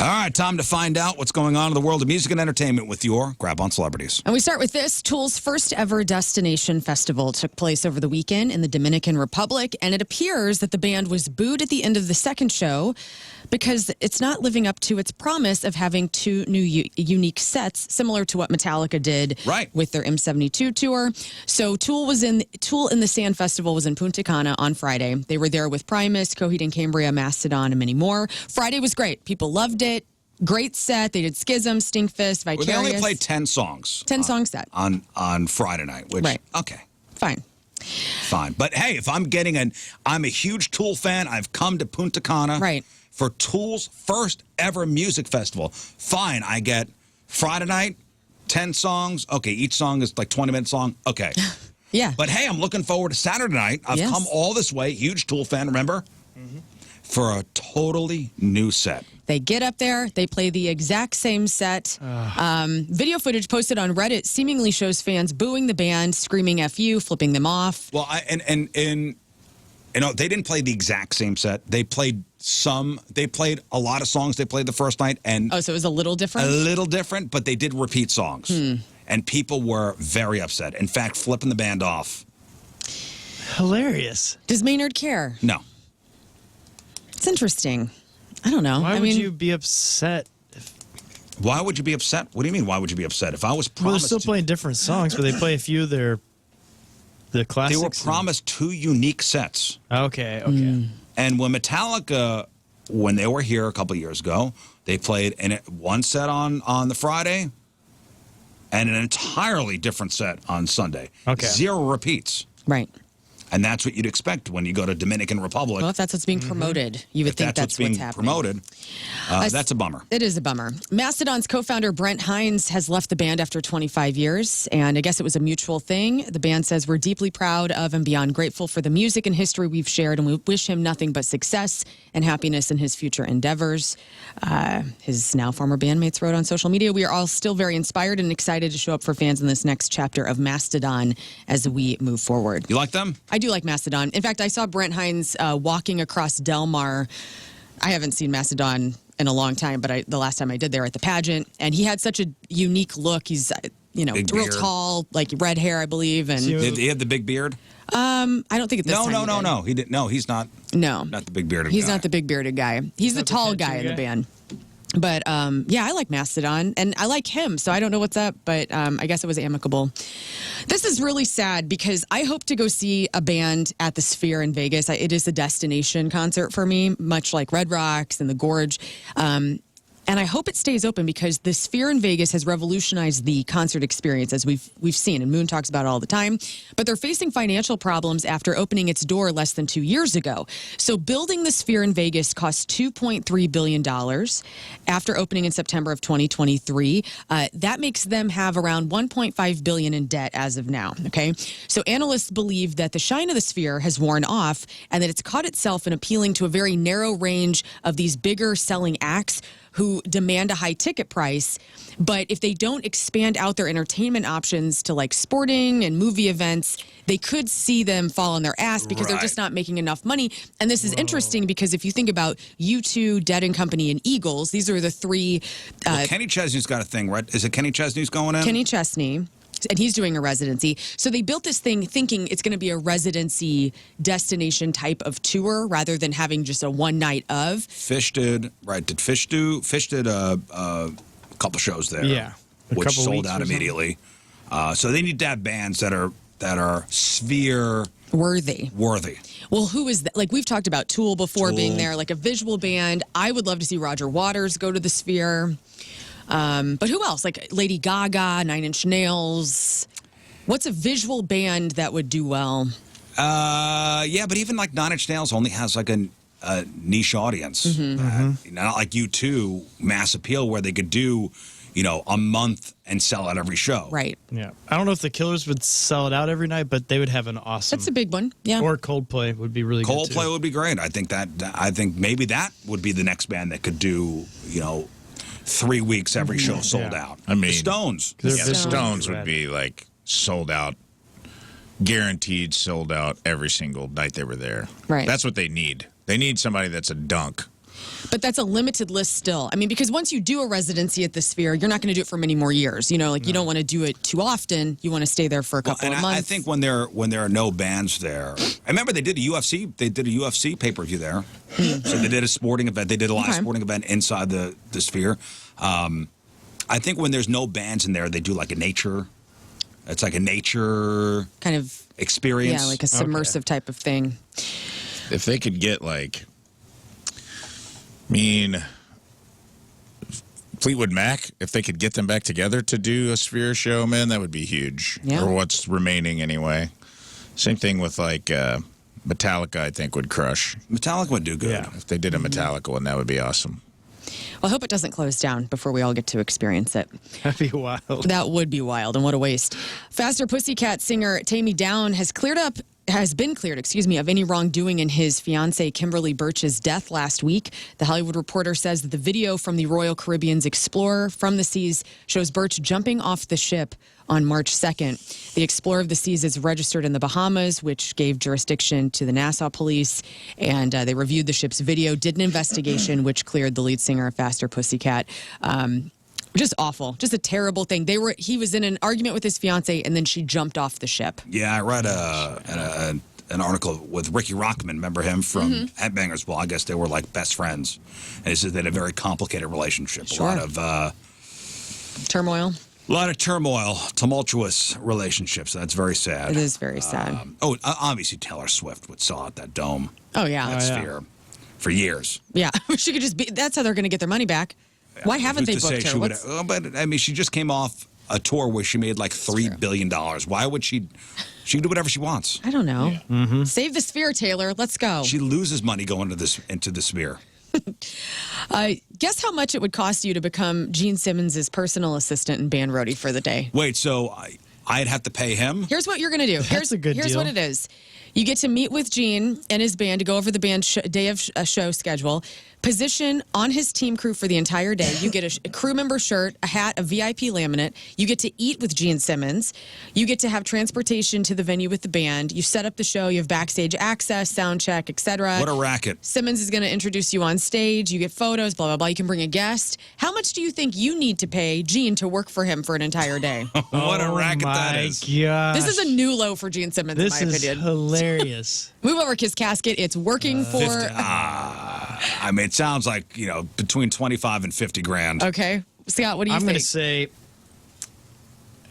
All right, time to find out what's going on in the world of music and entertainment with your Grab on Celebrities. And we start with this. Tool's first ever Destination Festival took place over the weekend in the Dominican Republic, and it appears that the band was booed at the end of the second show because it's not living up to its promise of having two new unique sets, similar to what Metallica did with their M72 tour. So Tool in the Sand Festival was in Punta Cana on Friday. They were there with Primus, Coheed and Cambria, Mastodon, and many more. Friday was great. People loved it. Great set. They did Schism, Stinkfist, Vicarious. Well, they only played 10 songs. 10 song set. On Friday night, which, okay. Fine. But hey, if I'm I'm a huge Tool fan. I've come to Punta Cana for Tool's first ever music festival. Fine, I get Friday night, 10 songs. Okay, each song is like 20 minutes long. Okay. Yeah. But hey, I'm looking forward to Saturday night. I've come all this way, huge Tool fan, remember? For a totally new set. They get up there, they play the exact same set. Video footage posted on Reddit seemingly shows fans booing the band, screaming F you, flipping them off. Well, and you know, they didn't play the exact same set. They played a lot of songs they played the first night. And so it was a little different? A little different, but they did repeat songs. And people were very upset. In fact, flipping the band off. Hilarious. Does Maynard care? No. It's interesting. I don't know. Why would you be upset? Why would you be upset? What do you mean, why would you be upset? If I was promised... Well, they're still playing different songs, but they play a few of the classics. They were promised 2 unique sets. Okay. And when Metallica, when they were here a couple years ago, they played one set on the Friday and an entirely different set on Sunday. Okay. 0 repeats. Right. And that's what you'd expect when you go to Dominican Republic. Well, if that's what's being promoted, you would think that's what's happening. Promoted, that's a bummer. It is a bummer. Mastodon's co-founder Brent Hinds has left the band after 25 years, and I guess it was a mutual thing. The band says, we're deeply proud of and beyond grateful for the music and history we've shared, and we wish him nothing but success and happiness in his future endeavors. His now former bandmates wrote on social media, we are all still very inspired and excited to show up for fans in this next chapter of Mastodon as we move forward. You like them? I do like Mastodon. In fact, I saw Brent Hinds walking across Del Mar. I haven't seen Mastodon in a long time, but the last time I did, there at the pageant, and he had such a unique look. He's, real tall, like red hair, I believe. And did he have the big beard? I don't think at this time. No. He didn't. No, he's not. No, not the big bearded guy. He's not the big bearded guy. He's the tall guy in the band. But, yeah, I like Mastodon, and I like him, so I don't know what's up, but I guess it was amicable. This is really sad because I hope to go see a band at the Sphere in Vegas. It is a destination concert for me, much like Red Rocks and the Gorge. And I hope it stays open because the Sphere in Vegas has revolutionized the concert experience, as we've seen, and Moon talks about it all the time. But they're facing financial problems after opening its door less than 2 years ago. So building the Sphere in Vegas cost $2.3 billion after opening in September of 2023. That makes them have around $1.5 billion in debt as of now. Okay, so analysts believe that the shine of the Sphere has worn off and that it's caught itself in appealing to a very narrow range of these bigger selling acts who demand a high ticket price. But if they don't expand out their entertainment options to like sporting and movie events, they could see them fall on their ass because they're just not making enough money. And this is interesting because if you think about U2, Dead & Company, and Eagles, these are the three. Well, Kenny Chesney's got a thing, right? Is it Kenny Chesney's going in? Kenny Chesney. And he's doing a residency. So they built this thing thinking it's going to be a residency destination type of tour rather than having just a one night of. Fish did, right? Did Fish do? Fish did a couple shows there. Yeah. Which sold out immediately. So they need to have bands that are Sphere worthy. Well, who is that? Like we've talked about Tool before being there, like a visual band. I would love to see Roger Waters go to the Sphere. But who else? Like Lady Gaga, 9 Inch Nails. What's a visual band that would do well? Yeah, but even like 9 Inch Nails only has like a niche audience. Not like U2, mass appeal, where they could do, a month and sell out every show. Right. Yeah. I don't know if the Killers would sell it out every night, but they would have an awesome. That's a big one. Yeah. Or Coldplay would be really good. Coldplay would be great. I think maybe that would be the next band that could do, 3 weeks, every show sold out. I mean, the Stones. The Stones would be like sold out, guaranteed sold out every single night they were there. Right. That's what they need. They need somebody that's a dunk. But that's a limited list still. I mean, because once you do a residency at the Sphere, you're not going to do it for many more years. You know, like you don't want to do it too often. You want to stay there for a couple of months. I think when there are no bands there, I remember they did a UFC pay-per-view there. So they did a sporting event. They did a live sporting event inside the Sphere. I think when there's no bands in there, they do like a nature. It's like a nature kind of experience. Yeah, like a submersive type of thing. If they could get Fleetwood Mac, if they could get them back together to do a Sphere show, man, that would be huge. Yeah. Or what's remaining anyway. Same thing with Metallica, I think would crush. Metallica would do good. Yeah. If they did a Metallica one, that would be awesome. Well, I hope it doesn't close down before we all get to experience it. That'd be wild. That would be wild, and what a waste. Faster Pussycat singer Taime Downe has been cleared, of any wrongdoing in his fiancée Kimberly Burch's death last week. The Hollywood Reporter says that the video from the Royal Caribbean's Explorer from the Seas shows Burch jumping off the ship on March 2nd. The Explorer of the Seas is registered in the Bahamas, which gave jurisdiction to the Nassau police, and they reviewed the ship's video, did an investigation, which cleared the lead singer of Faster Pussycat. Just awful. Just a terrible thing. He was in an argument with his fiancée, and then she jumped off the ship. Yeah, I read an article with Ricky Rockman. Remember him from Headbangers? Well, I guess they were like best friends. And he says they had a very complicated relationship. Sure. A lot of turmoil. A lot of turmoil, tumultuous relationships. That's very sad. It is very sad. Obviously Taylor Swift would sell out that dome. Oh, yeah. That Sphere for years. Yeah. She could just be. That's how they're going to get their money back. Why haven't they booked her? But I mean, she just came off a tour where she made like $3 billion. Why would she? She can do whatever she wants. I don't know. Yeah. Save the Sphere, Taylor. Let's go. She loses money going into the Sphere. Guess how much it would cost you to become Gene Simmons' personal assistant and band roadie for the day? Wait, so I'd have to pay him? Here's what you're going to do. That's a good Here's deal. what it is. You get to meet with Gene and his band to go over the band's day of show schedule. Position on his team crew for the entire day. You get a crew member shirt, a hat, a VIP laminate. You get to eat with Gene Simmons. You get to have transportation to the venue with the band. You set up the show. You have backstage access, sound check, etc. What a racket. Simmons is going to introduce you on stage. You get photos, blah, blah, blah. You can bring a guest. How much do you think you need to pay Gene to work for him for an entire day? What a racket that is. Gosh. This is a new low for Gene Simmons, in my opinion. This is hilarious. Move over, Kiss Casket. It's working for... I mean, it sounds like, between 25 and 50 grand. Okay. Scott, what do you I'm think? going to say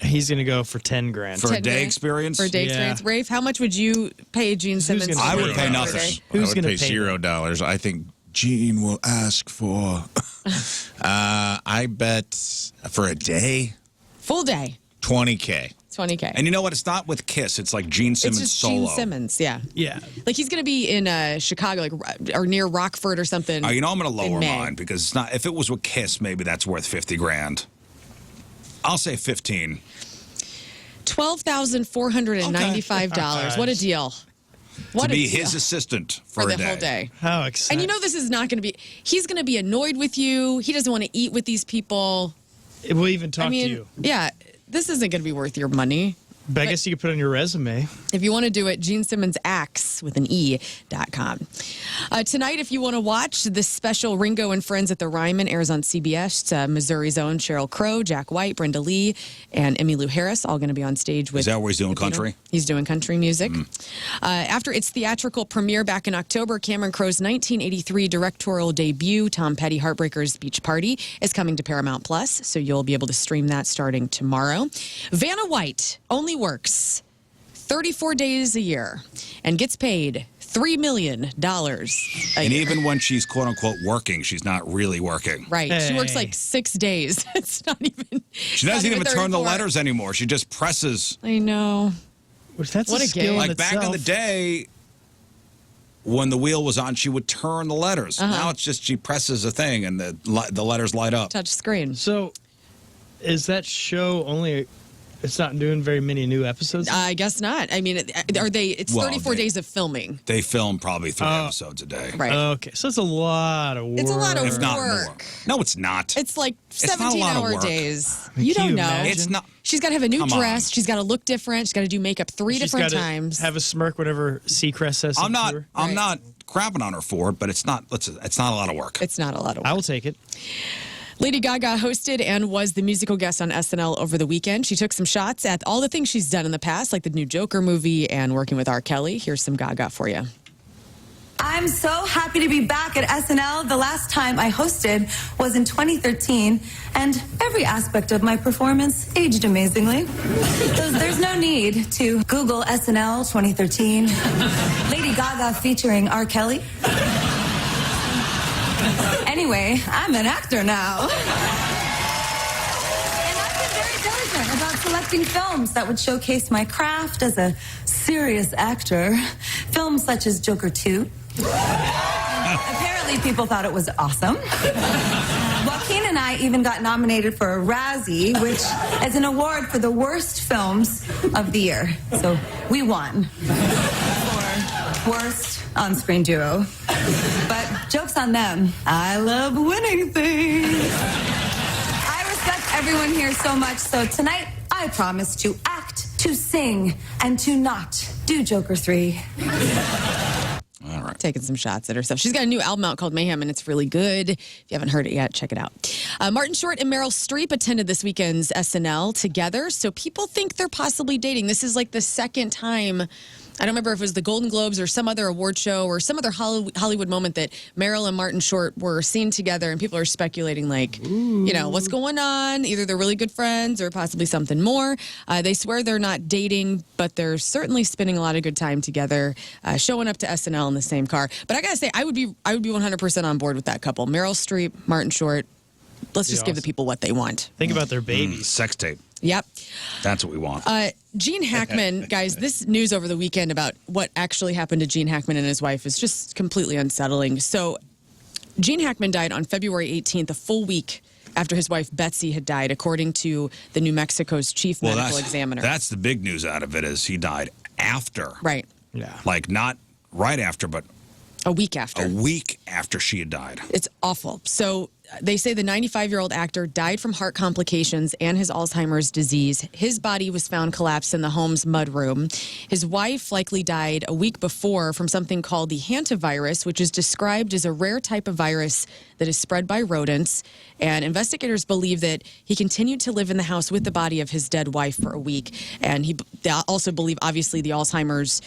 he's going to go for 10 grand. For a day experience? For a day experience. Rafe, how much would you pay Gene Simmons? I would pay nothing. Who's going to pay $0? I think Gene will ask for, I bet for a day. Full day. $20K. $20K. And you know what? It's not with Kiss. It's like Gene Simmons it's just solo. Gene Simmons, yeah. Yeah. Like he's going to be in Chicago, or near Rockford or something. I'm going to lower mine because it's not. If it was with Kiss, maybe that's worth 50 grand. I'll say 15. $12,495. Okay. What a deal. What to be a deal. his assistant for the a day. whole day. How exciting. And this is not going to be, he's going to be annoyed with you. He doesn't want to eat with these people. We'll even talk to you. Yeah, this isn't going to be worth your money. But I guess you could put it on your resume. If you want to do it, GeneSimmonsActs.com. Tonight, if you want to watch, this special Ringo and Friends at the Ryman airs on CBS. Missouri's own Sheryl Crow, Jack White, Brenda Lee, and Emmylou Harris all going to be on stage with... Is that where he's doing country? He's doing country music. After its theatrical premiere back in October, Cameron Crowe's 1983 directorial debut, Tom Petty Heartbreakers Beach Party, is coming to Paramount Plus, so you'll be able to stream that starting tomorrow. Vanna White only works 34 days a year and gets paid $3 million a And year. even when she's quote unquote working, she's not really working. Right. She works Hey. like 6 days. It's not even. She doesn't even turn the 34. letters anymore. She just presses. I know. That's What a a skill gig. in Like back in the itself. day, when the wheel was on, she would turn the letters. Now it's just she presses a thing and the letters light up. Touch screen. So, is that show only It's not doing very many new episodes? I guess not. I mean, are they? It's 34 days of filming. They film probably 3 episodes a day. Right. Okay, so it's a lot of work. It's a lot of If not work. more. No, it's not. It's like It's not a lot of 17-hour work. days. I mean, You can don't you know. imagine? It's not. She's got to have a new Come dress. on. She's got to look different. She's got to do makeup three She's different gotta times. have a smirk whenever Seacrest says I'm something not. to her. I'm not crapping on her for it, but it's not. It's not a lot of work. It's not a lot of work. I will take it. Lady Gaga hosted and was the musical guest on SNL over the weekend. She took some shots at all the things she's done in the past, like the new Joker movie and working with R. Kelly. Here's some Gaga for you. I'm so happy to be back at SNL. The last time I hosted was in 2013, and every aspect of my performance aged amazingly. So there's no need to Google SNL 2013, Lady Gaga featuring R. Kelly. Anyway, I'm an actor now. And I've been very diligent about selecting films that would showcase my craft as a serious actor. Films such as Joker 2. Apparently, people thought it was awesome. Joaquin and I even got nominated for a Razzie, which is an award for the worst films of the year. So we won for worst on-screen duo. But joke's on them. I love winning things. I respect everyone here so much, so tonight I promise to act, to sing, and to not do Joker 3. All right. Taking some shots at herself. She's got a new album out called Mayhem, and it's really good. If you haven't heard it yet, check it out. Martin Short and Meryl Streep attended this weekend's SNL together, so people think they're possibly dating. This is like the second time. I don't remember if it was the Golden Globes or some other award show or some other Hollywood moment that Meryl and Martin Short were seen together, and people are speculating, like, you know, what's going on? Either they're really good friends or possibly something more. They swear they're not dating, but they're certainly spending a lot of good time together, showing up to SNL in the same car. But I gotta say, I would be 100% on board with that couple. Meryl Streep, Martin Short. Let's just give the people what they want. Think about their babies. Sex tape. Yep. That's what we want. Gene Hackman, guys, this news over the weekend about what actually happened to Gene Hackman and his wife is just completely unsettling. So Gene Hackman died on February 18th, a full week after his wife Betsy had died, according to the New Mexico's chief medical examiner. That's the big news out of it, is he died after. Right. Yeah. Like not right after, but a week after. A week after she had died. It's awful. So they say the 95-year-old actor died from heart complications and his Alzheimer's disease. His body was found collapsed in the home's mudroom. His wife likely died a week before from something called the hantavirus, which is described as a rare type of virus that is spread by rodents. And investigators believe that he continued to live in the house with the body of his dead wife for a week. And they also believe, obviously, the Alzheimer's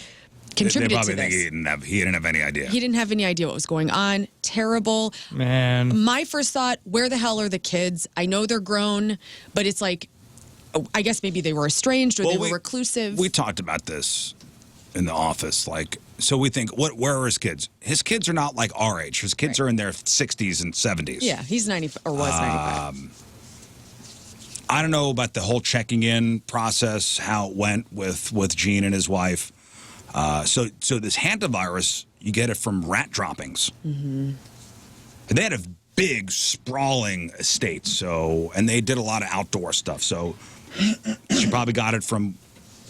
contributed they probably to think this. he didn't have any idea. He didn't have any idea what was going on. Terrible. Man. My first thought, where the hell are the kids? I know they're grown, but it's like, I guess maybe they were estranged or they were reclusive. We talked about this in the office. Like, so we think, where are his kids? His kids are not like our age. His kids are in their 60s and 70s. Yeah, he's 90 or was 95. I don't know about the whole checking in process, how it went with Gene and his wife. So this hantavirus, you get it from rat droppings. Mm-hmm. And they had a big, sprawling estate, and they did a lot of outdoor stuff. So she probably got it from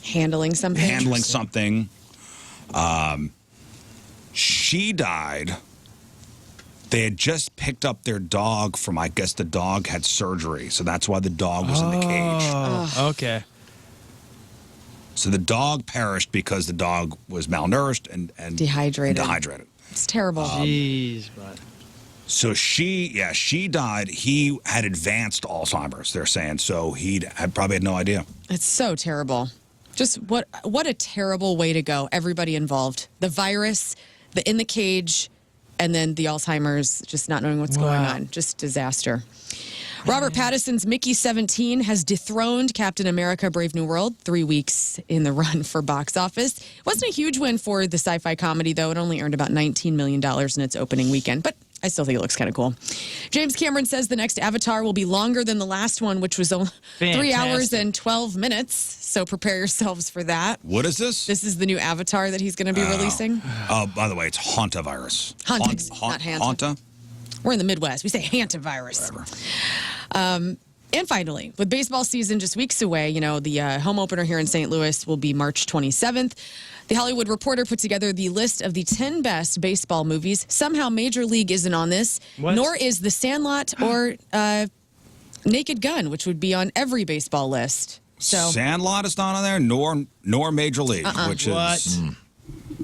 handling something. She died. They had just picked up their dog from, I guess the dog had surgery. So that's why the dog was in the cage. Oh, okay. So the dog perished because the dog was malnourished and dehydrated. It's terrible. Jeez, but. So she died. He had advanced Alzheimer's, they're saying. So he probably had no idea. It's so terrible. Just what a terrible way to go. Everybody involved. The virus, the in the cage, and then the Alzheimer's, just not knowing what's going on. Just disaster. Robert Pattinson's Mickey 17 has dethroned Captain America Brave New World 3 weeks in the run for box office. It wasn't a huge win for the sci-fi comedy, though. It only earned about $19 million in its opening weekend, but I still think it looks kind of cool. James Cameron says the next Avatar will be longer than the last one, which was only 3 hours and 12 minutes. So prepare yourselves for that. What is this? This is the new Avatar that he's going to be releasing. Oh, by the way, it's hantavirus. Not Hanta. Hanta? We're in the Midwest. We say hantavirus. Whatever. And finally, with baseball season just weeks away, the home opener here in St. Louis will be March 27th. The Hollywood Reporter put together the list of the 10 best baseball movies. Somehow Major League isn't on this, nor is The Sandlot or Naked Gun, which would be on every baseball list. So Sandlot is not on there, nor Major League, which is...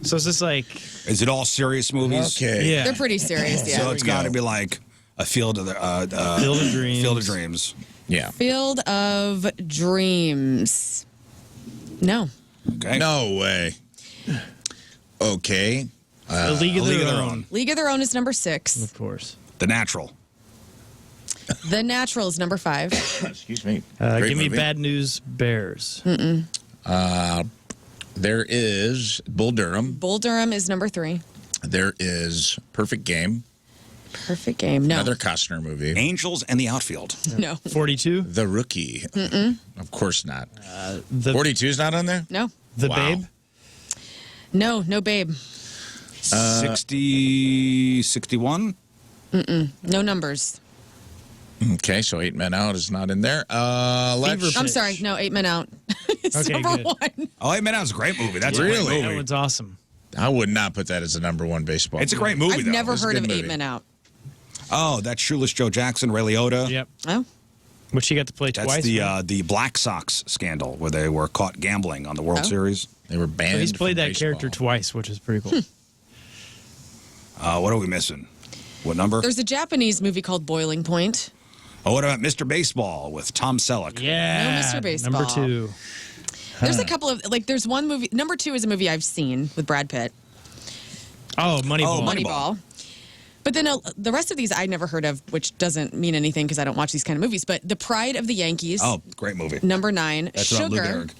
So is this like... Is it all serious movies? Okay. Yeah. they're pretty serious, yeah. So it's got to be like a Field of Dreams. Field of Dreams. Yeah. Field of Dreams. No. Okay. No way. Okay. A League of Their Own. League of Their Own is number 6. Of course. The Natural. The Natural is number 5. Excuse me. Give me Bad News Bears. There is Bull Durham. Bull Durham is number 3. There is Perfect Game. Perfect Game. No. Another Costner movie. Angels and the Outfield. No. 42. The Rookie. Of course not. The 42 is not on there? No. The Wow. Babe. No Babe. 60, 61. No numbers. Okay, so 8 Men Out is not in there. Let's... I'm sorry. No, 8 Men Out. It's Okay, number good. 1. Oh, 8 Men Out is a great movie. That's a Really? great That movie. one's awesome. I would not put that as a number 1 baseball. It's a great movie, I've though. never It's a heard good of movie. 8 Men Out. Oh, that's Shoeless Joe Jackson, Ray Liotta. Yep. Oh. Which he got to play That's twice. right? the Black Sox scandal where they were caught gambling on the World Series. They were banned. So he's played from that character baseball. twice, which is pretty cool. What are we missing? What number? There's a Japanese movie called Boiling Point. Oh, what about Mr. Baseball with Tom Selleck? Yeah. Mr. Baseball. Number 2. There's a couple of, there's one movie. Number 2 is a movie I've seen with Brad Pitt. Oh, Moneyball. Moneyball. But then the rest of these I never heard of, which doesn't mean anything because I don't watch these kind of movies. But The Pride of the Yankees. Oh, great movie. Number 9. That's about Lou Sugar. Gehrig.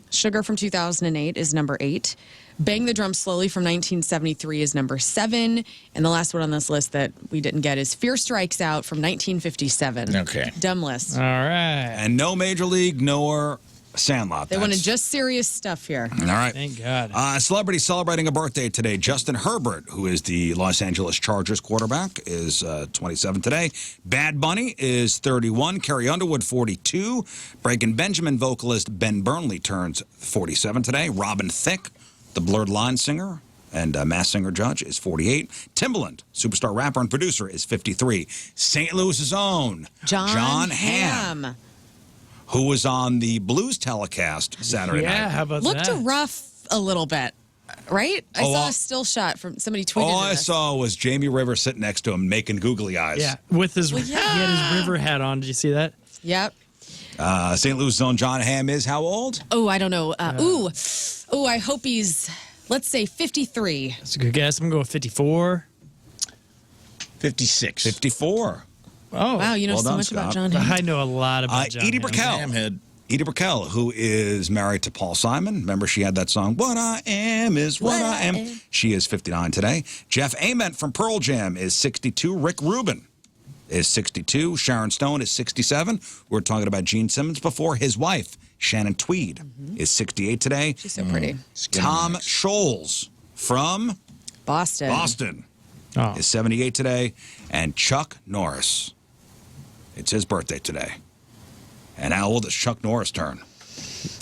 Sugar from 2008 is number 8. Bang the Drum Slowly from 1973 is number 7. And the last one on this list that we didn't get is Fear Strikes Out from 1957. Okay. Dumb list. All right. And no Major League, nor Sandlot. They wanted That's- just serious stuff here. All right. Thank God. Celebrity celebrating a birthday today. Justin Herbert, who is the Los Angeles Chargers quarterback, is 27 today. Bad Bunny is 31. Carrie Underwood, 42. Breaking Benjamin vocalist Ben Burnley turns 47 today. Robin Thicke, the Blurred Line singer and Masked Singer judge, is 48. Timbaland, superstar rapper and producer, is 53. St. Louis's own John Hamm, Hamm. who was on the Blues telecast Saturday Yeah, night. how about Looked that? rough a little bit, right? I saw well- a still shot from somebody tweeted All I this. saw was Jamie Rivers sitting next to him making googly eyes. Yeah, with his Well, he had his river hat on. Did you see that? Yep. St. Louis' own John Hamm is how old? Oh, I don't know. Ooh, I hope he's, let's say 53. That's a good guess. I'm going to go with 54. 56. 54. Oh, Wow, you know well so done, much about Scott. John Hamm. I know a lot about John Edie Hamm. Brickell. Hamhead. Edie Brickell, who is married to Paul Simon. Remember, she had that song, What I Am is What I Am. She is 59 today. Jeff Ament from Pearl Jam is 62. Rick Rubin is 62. Sharon Stone is 67. We were talking about Gene Simmons before. His wife, Shannon Tweed, is 68 today. She's so pretty. Tom Scholes from Boston. Oh. is 78 today. And Chuck Norris, it's his birthday today. And how old does Chuck Norris turn?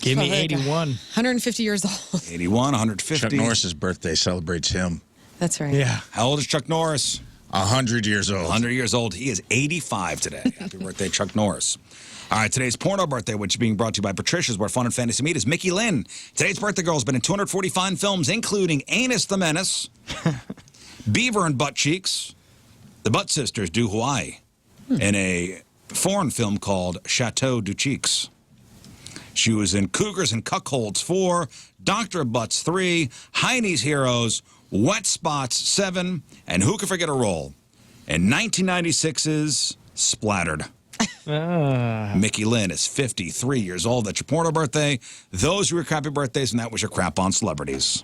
Give me 81. 150 years old. 81, 150. Chuck Norris's birthday celebrates him. That's right. Yeah. How old is Chuck Norris? 100 years old. 100 years old. He is 85 today. Happy birthday, Chuck Norris. All right, today's porno birthday, which is being brought to you by Patricia's, where fun and fantasy meet, is Mickey Lynn. Today's birthday girl has been in 240 fine films, including Anus the Menace, Beaver and Butt Cheeks, The Butt Sisters do Hawaii, and a foreign film called Chateau du Cheeks. She was in Cougars and Cuckolds 4, Dr. Butts 3, Heine's Heroes, Wet Spots 7, and who could forget a role in 1996's Splattered. Mickey Lynn is 53 years old. That's your porno birthday. Those were your crappy birthdays, and that was your crap on celebrities.